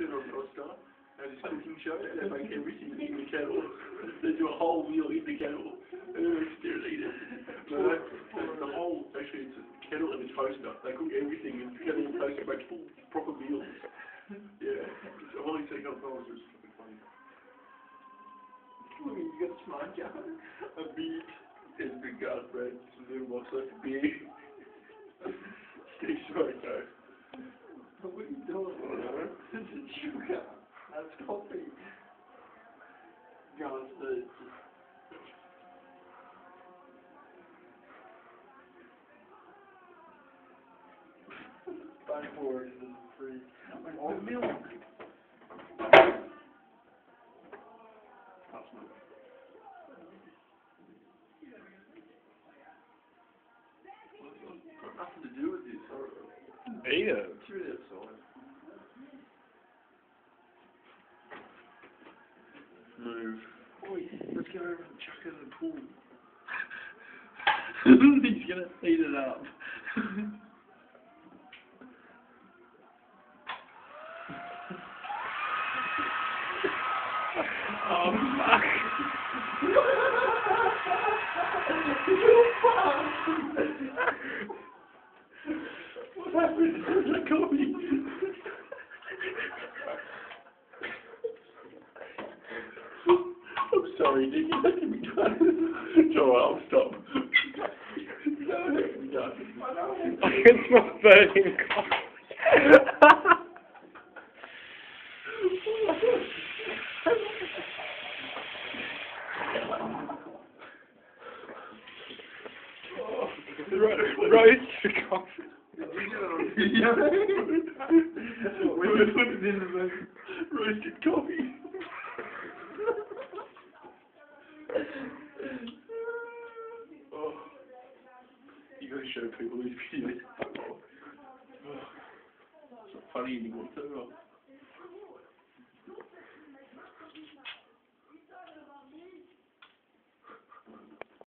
seen on Oscar, had this cooking show, they make everything in the kettle. They do a whole meal in the kettle, and then they sit and eat it. The whole, actually it's a kettle and a toaster. They cook everything in the kettle and toaster, make full, proper meals. Yeah, I've only seen it on Oscar, it's fucking funny. Look, you got a smart jar, a big, there's a big garlic bread, some little box like a big. Steve smart though. What are you doing? This is sugar. That's coffee. Going to the... Back forward to the free. Oh, milk. That's not... Got nothing to do with this. Eat it. It's really outside. Move. Oi, let's go over and chuck it in the pool. He's gonna eat it up. Oh fuck. What happened? That got me. I'm sorry, Nick. That can be done. It's alright, I'll stop. No, that can be done. I can smell burning coffee. Roast coffee. Roasted coffee. Oh. You gotta show people these videos. It's not funny anymore, too.